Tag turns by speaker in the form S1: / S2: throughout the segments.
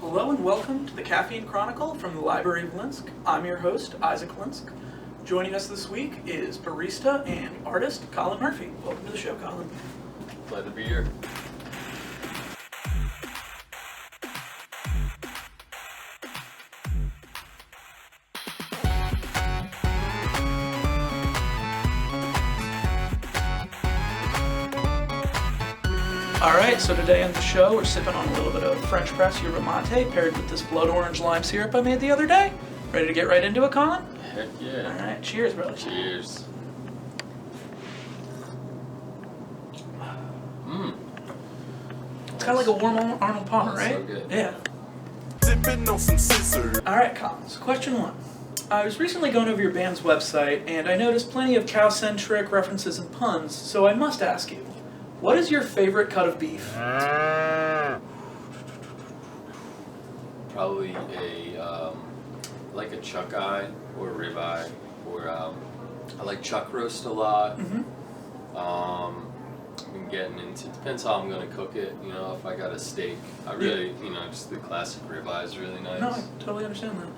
S1: Hello and welcome to the Caffeine Chronicle from the Library of Linsk. I'm your host, IsaacLinsk. Joining us this week is barista and artist Colin Murphy. Welcome to the show, Colin.
S2: Glad to be here.
S1: Alright, so today on the show we're sipping on a little bit of French press yerba mate paired with this blood orange lime syrup I made the other day. Ready to get right into it, Colin?
S2: Heck yeah.
S1: Alright, cheers, brother.
S2: Cheers.
S1: It's kind of like a warm Arnold Palmer, right?
S2: So good.
S1: Yeah.
S3: Sipping on some scissors.
S1: Alright, Colin, so question one. I was recently going over your band's website and I noticed plenty of cow-centric references and puns, so I must ask you, what is your favorite cut of beef?
S2: Probably like a chuck eye or a rib eye, or I like chuck roast a lot. I've been getting into, depends how I'm going to cook it. You know, if I got a steak, I really, just the classic rib eye is really nice.
S1: No, I totally understand that.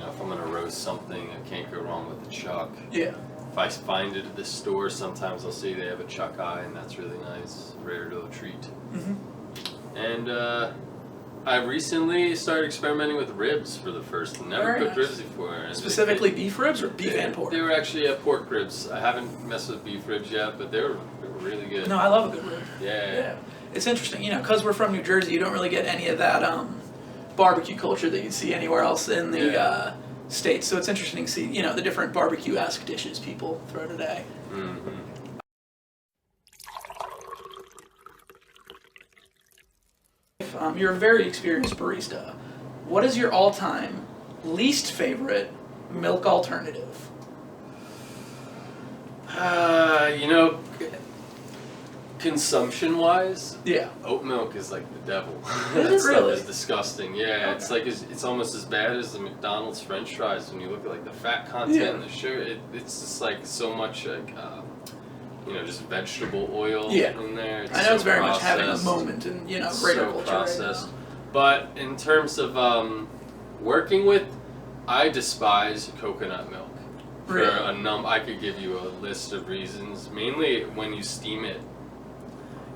S2: If I'm going to roast something, I can't go wrong with the chuck.
S1: Yeah.
S2: If I find it at the store, sometimes I'll see they have a chuck eye, and that's really nice. Rare to a treat. And I recently started experimenting with ribs for the first time. Never
S1: Very
S2: cooked
S1: nice.
S2: ribs before. And
S1: Specifically beef ribs or beef and pork?
S2: They were actually pork ribs. I haven't messed with beef ribs yet, but they were really good.
S1: No, I love a good rib.
S2: Yeah.
S1: It's interesting, because we're from New Jersey, you don't really get any of that barbecue culture that you'd see anywhere else in the States. So it's interesting to see, the different barbecue-esque dishes people throw today. You're a very experienced barista. What is your all-time least favorite milk alternative?
S2: Consumption-wise,
S1: Yeah.
S2: oat milk is like the devil.
S1: Is
S2: That
S1: it
S2: stuff
S1: really?
S2: is disgusting. Yeah, it's like it's almost as bad as the McDonald's French fries when you look at like the fat content and the sugar. It's just like so much like just vegetable oil in there.
S1: I know
S2: so
S1: it's very much having a
S2: processed.
S1: moment in greater
S2: So
S1: culture
S2: processed.
S1: right
S2: But in terms of working with, I despise coconut milk. For
S1: Really?
S2: I could give you a list of reasons. Mainly when you steam it,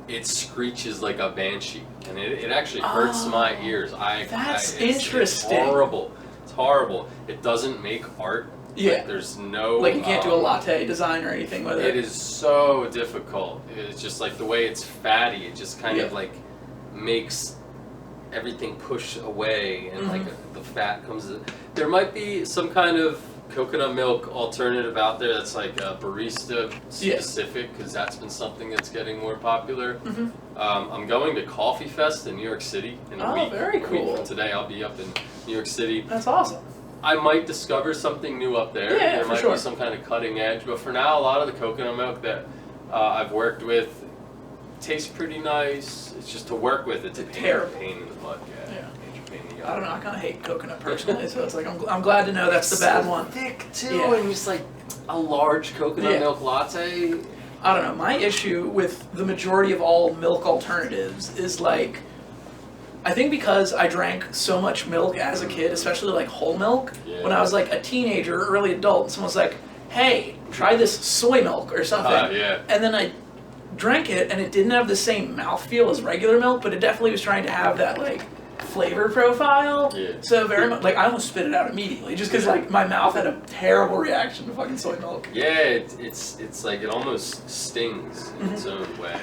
S2: it screeches like a banshee, and it actually hurts my ears.
S1: That's
S2: it's
S1: interesting.
S2: horrible. It's horrible. It doesn't make art.
S1: Yeah.
S2: Like, there's no.
S1: Like you can't do a latte design or anything with it.
S2: It is so difficult. It's just like the way it's fatty. It just kind of like makes everything push away, and like the fat comes. There might be some kind of coconut milk alternative out there that's like barista specific, because that's been something that's getting more popular. I'm going to Coffee Fest in New York City in a week.
S1: Very
S2: A week
S1: cool.
S2: from today, I'll be up in New York City.
S1: That's awesome.
S2: I might discover something new up there.
S1: Yeah,
S2: there
S1: for
S2: might
S1: sure.
S2: be some kind of cutting edge, but for now, a lot of the coconut milk that I've worked with tastes pretty nice. It's just to work with, it's a
S1: terrible.
S2: pain in the butt. Yeah. Major pain in the
S1: I don't know. I kind of hate coconut personally, so it's like I'm glad to know that's the bad one.
S2: Thick too,
S1: Yeah.
S2: and just like a large coconut milk latte.
S1: I don't know. My issue with the majority of all milk alternatives is like, I think because I drank so much milk as a kid, especially like whole milk, when I was like a teenager, early adult, and someone was like, "Hey, try this soy milk or something," and then I drank it, and it didn't have the same mouthfeel as regular milk, but it definitely was trying to have that like flavor profile.
S2: Yeah.
S1: So very much like I almost spit it out immediately just because like my mouth had a terrible reaction to fucking soy milk.
S2: Yeah, it's like it almost stings in its own way.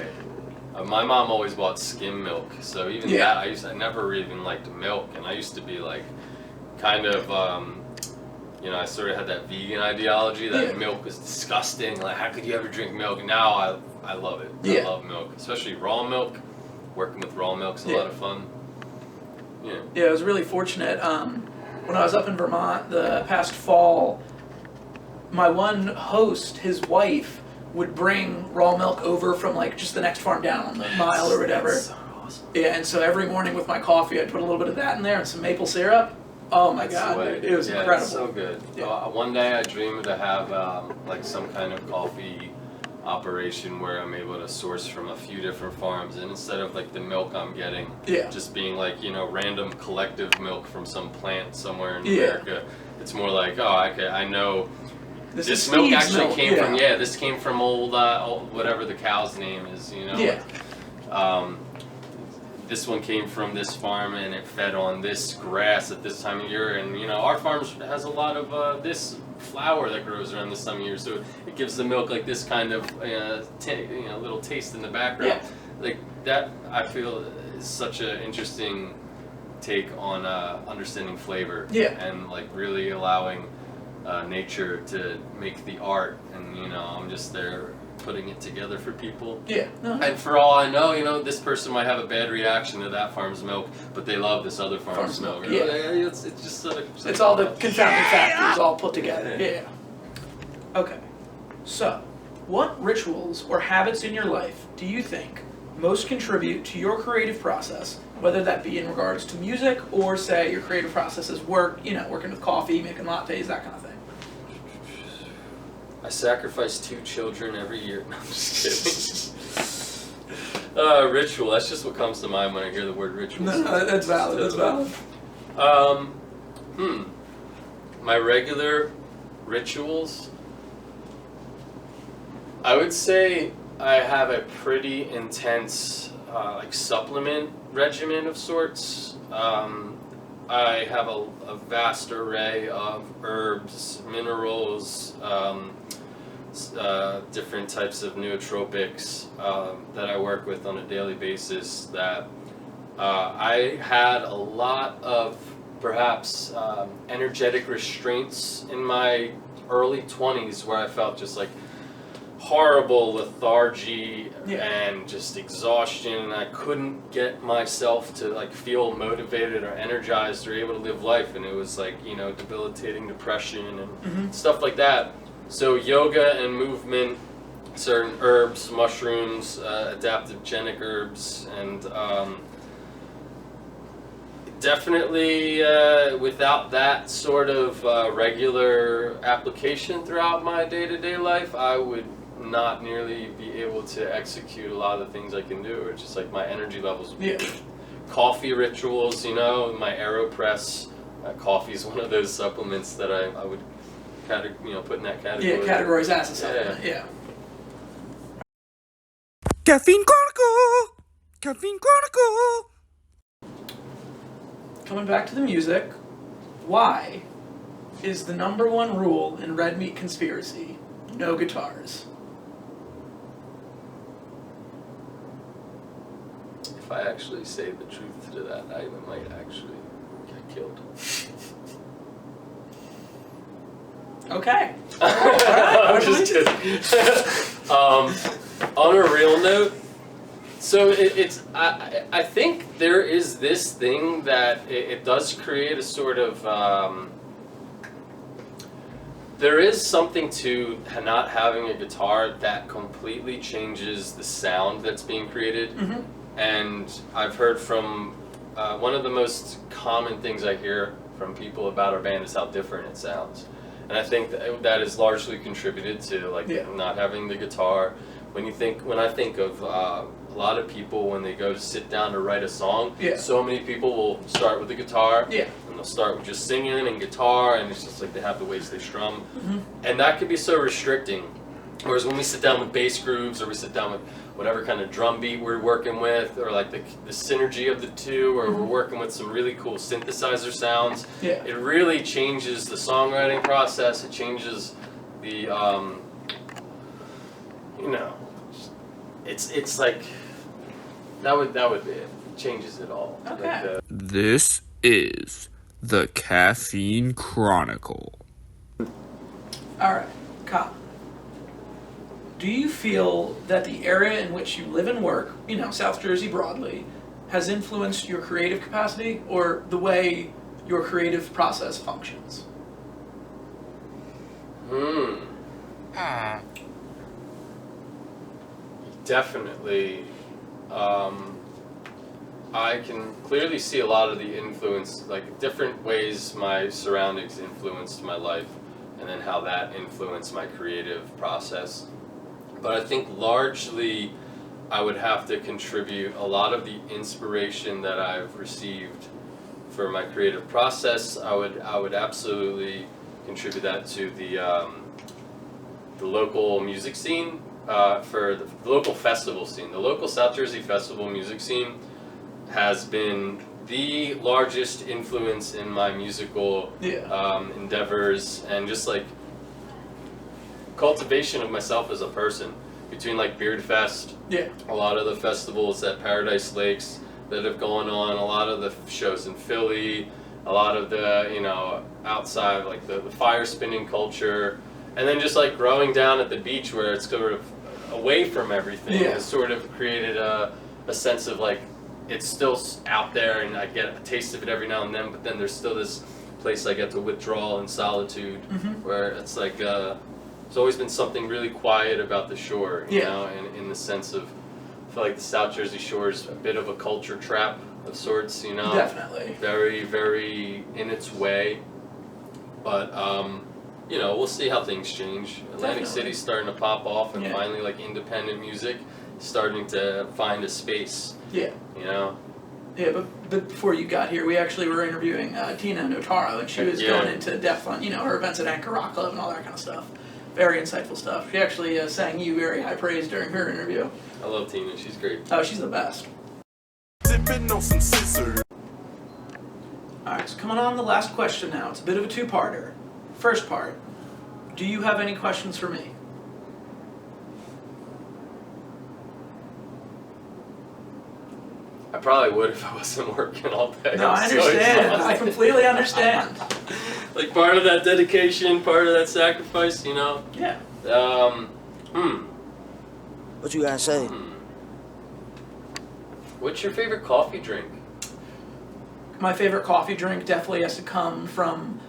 S2: My mom always bought skim milk, so even that I never even liked milk, and I used to be like kind of I sort of had that vegan ideology that milk was disgusting. Like, how could you ever drink milk? Now I love it. I love milk, especially raw milk. Working with raw milk's a lot of fun.
S1: Yeah, I was really fortunate. When I was up in Vermont the past fall, my one host, his wife, would bring raw milk over from like just the next farm down on the mile or whatever.
S2: That's so awesome.
S1: Yeah, and so every morning with my coffee, I'd put a little bit of that in there and some maple syrup. Oh my god, dude, it was incredible.
S2: It's so good.
S1: Yeah.
S2: One day I dreamed to have like some kind of coffee operation where I'm able to source from a few different farms, and instead of like the milk I'm getting just being like, you know, random collective milk from some plant somewhere in America, it's more like, oh, okay, I know this milk actually came from this came from old whatever the cow's name is, you know. This one came from this farm and it fed on this grass at this time of year, and you know, our farm has a lot of this flower that grows around this time of year, so it gives the milk like this kind of you know, little taste in the background. Like that, I feel is such an interesting take on understanding flavor and like really allowing nature to make the art, and you know, I'm just there putting it together for people. And for all I know, you know, this person might have a bad reaction to that farm's milk, but they love this other farm's milk. It's just
S1: it's all the confounding factors all put together. Okay, so what rituals or habits in your life do you think most contribute to your creative process, whether that be in regards to music or say your creative process is work, you know, working with coffee, making lattes, that kind of thing?
S2: I sacrifice 2 children every year. No, I'm just kidding. Ritual, that's just what comes to mind when I hear the word ritual.
S1: No, that's valid, that's valid.
S2: My regular rituals, I would say I have a pretty intense like supplement regimen of sorts. I have a vast array of herbs, minerals, different types of nootropics that I work with on a daily basis that I had a lot of perhaps energetic restraints in my early 20s where I felt just like horrible lethargy and just exhaustion, and I couldn't get myself to like feel motivated or energized or able to live life, and it was like, you know, debilitating depression and stuff like that. So yoga and movement, certain herbs, mushrooms, adaptogenic herbs, and definitely without that sort of regular application throughout my day-to-day life, I would not nearly be able to execute a lot of the things I can do. It's just like my energy levels. Coffee rituals, you know, my AeroPress. Coffee is one of those supplements that I would put in that category.
S1: Categories as a supplement.
S3: Caffeine Chronicle! Caffeine Chronicle!
S1: Coming back to the music, why is the #1 rule in Red Meat Conspiracy no guitars?
S2: If I actually say the truth to that, I might actually get killed.
S1: Okay.
S2: I'm just kidding. On a real note, so I think there is this thing that it does create a sort of there is something to not having a guitar that completely changes the sound that's being created. And I've heard from one of the most common things I hear from people about our band is how different it sounds. And I think that is largely contributed to like not having the guitar. When I think of a lot of people when they go to sit down to write a song, so many people will start with the guitar, and they'll start with just singing and guitar, and it's just like they have the ways they strum, and that can be so restricting. Whereas when we sit down with bass grooves, or we sit down with whatever kind of drum beat we're working with, or like the synergy of the two, or we're working with some really cool synthesizer sounds, it really changes the songwriting process. It changes the it's like that would be it. It changes it all.
S1: Okay.
S2: Like,
S3: This is the Caffeine Chronicle.
S1: All right, Colin. Do you feel that the area in which you live and work, you know, South Jersey broadly, has influenced your creative capacity or the way your creative process functions?
S2: Definitely. I can clearly see a lot of the influence, like different ways my surroundings influenced my life, and then how that influenced my creative process. But I think largely I would have to contribute a lot of the inspiration that I've received for my creative process. I would absolutely contribute that to the local music scene, for the local festival scene. The local South Jersey festival music scene has been the largest influence in my musical endeavors, and just like cultivation of myself as a person. Between like Beard Fest, a lot of the festivals at Paradise Lakes that have gone on, a lot of the shows in Philly, a lot of the, you know, outside, like the fire spinning culture, and then just like growing down at the beach where it's sort of away from everything has sort of created a sense of like, it's still out there and I get a taste of it every now and then, but then there's still this place I get to withdraw in solitude, where it's like, there's always been something really quiet about the shore, you know, and in the sense of, I feel like the South Jersey Shore is a bit of a culture trap of sorts, you know.
S1: Definitely.
S2: Very, very in its way. But, you know, we'll see how things change. Atlantic City's starting to pop off, and finally, like, independent music starting to find a space. Yeah. You know?
S1: Yeah, but before you got here, we actually were interviewing Tina Notaro, and she was going into depth on, you know, her events at Anchor Rock Club and all that kind of stuff. Very insightful stuff. She actually sang you very high praise during her interview.
S2: I love Tina. She's great.
S1: Oh, she's the best.
S4: Sipping on some scissors.
S1: Alright, so coming on to the last question now. It's a bit of a two-parter. First part, do you have any questions for me?
S2: I probably would if I wasn't working all day.
S1: No, I understand. I completely understand.
S2: Like part of that dedication, part of that sacrifice, you know?
S1: Yeah.
S5: What you gotta say?
S2: What's your favorite coffee drink?
S1: My favorite coffee drink definitely has to come from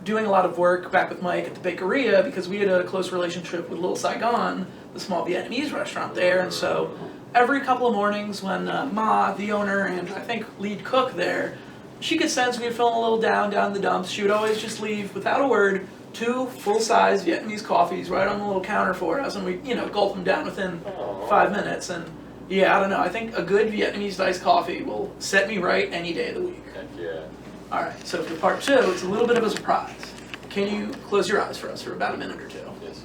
S1: doing a lot of work back with Mike at the Bakeria, because we had a close relationship with Little Saigon, the small Vietnamese restaurant there, and so every couple of mornings when Ma, the owner, and I think lead cook there, she could sense we were feeling a little down in the dumps. She would always just leave, without a word, 2 full-size Vietnamese coffees right on the little counter for us, and we, you know, gulp them down within 5 minutes. And yeah, I don't know. I think a good Vietnamese iced coffee will set me right any day of the week.
S2: Heck yeah.
S1: All right, so for part 2, it's a little bit of a surprise. Can you close your eyes for us for about a minute or 2?
S2: Yes.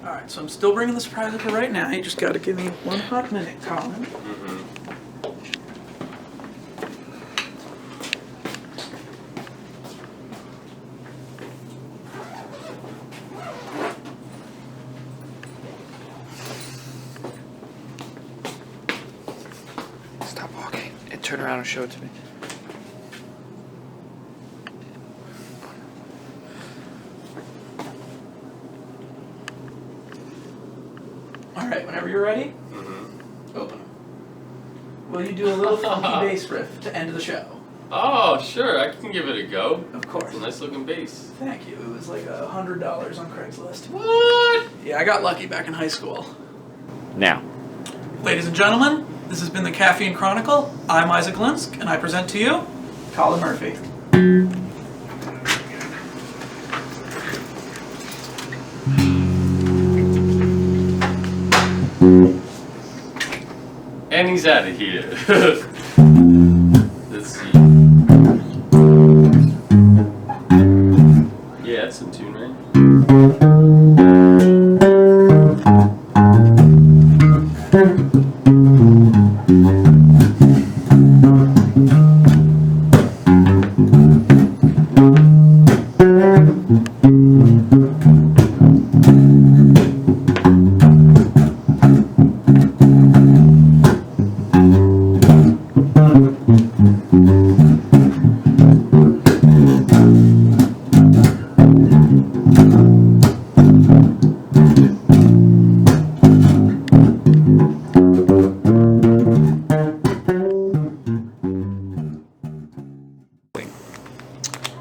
S1: Alright, so I'm still bringing the surprise up for right now. You just gotta give me 1 hot minute, Colin.
S6: Stop walking and turn around and show it to me.
S1: Alright, whenever you're ready, open them. Will you do a little funky bass riff to end the show?
S2: Oh, sure. I can give it a go.
S1: Of course.
S2: It's a nice looking bass.
S1: Thank you. It was like $100 on Craigslist.
S2: What?
S1: Yeah, I got lucky back in high school.
S6: Now.
S1: Ladies and gentlemen, this has been the Caffeine Chronicle. I'm IsaacLinsk, and I present to you Colin Murphy.
S2: And he's out of here. Let's see. Yeah, that's some tune, right?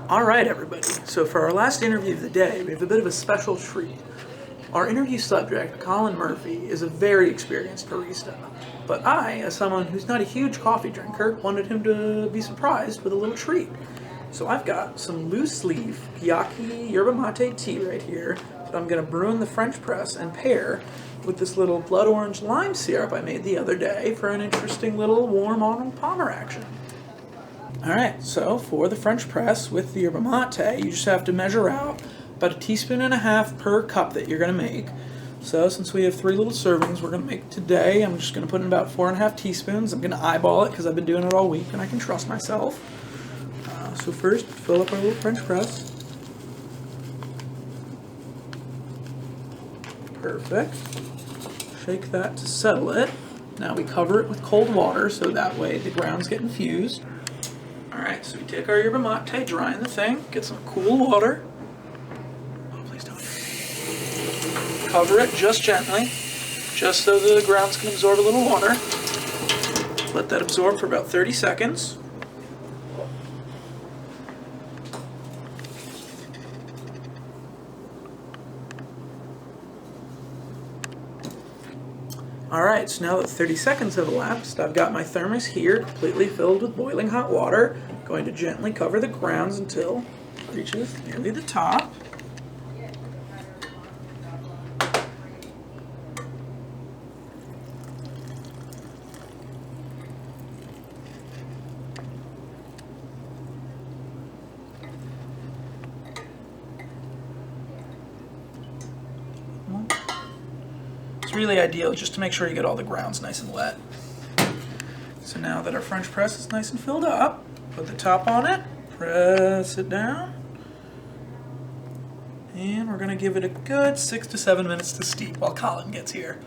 S1: Alright everybody, so for our last interview of the day, we have a bit of a special treat. Our interview subject, Colin Murphy, is a very experienced barista, but I, as someone who's not a huge coffee drinker, wanted him to be surprised with a little treat. So I've got some loose leaf Yaki yerba mate tea right here that I'm going to brew in the French press and pair with this little blood orange lime syrup I made the other day for an interesting little warm Arnold Palmer action. Alright, so for the French press with the yerba mate, you just have to measure out about 1.5 teaspoons per cup that you're going to make. So since we have 3 little servings we're going to make today, I'm just going to put in about 4.5 teaspoons. I'm going to eyeball it because I've been doing it all week and I can trust myself. So first, fill up our little French press. Perfect. Shake that to settle it. Now we cover it with cold water so that way the grounds get infused. Alright, so we take our yerba mate, dry in the thing, get some cool water. Oh, please don't. Cover it just gently, just so the grounds can absorb a little water. Let that absorb for about 30 seconds. Alright, so now that 30 seconds have elapsed, I've got my thermos here completely filled with boiling hot water. I'm going to gently cover the grounds until it reaches nearly the top. Really ideal just to make sure you get all the grounds nice and wet. So now that our French press is nice and filled up, put the top on it, press it down, and we're going to give it a good 6 to 7 minutes to steep while Colin gets here.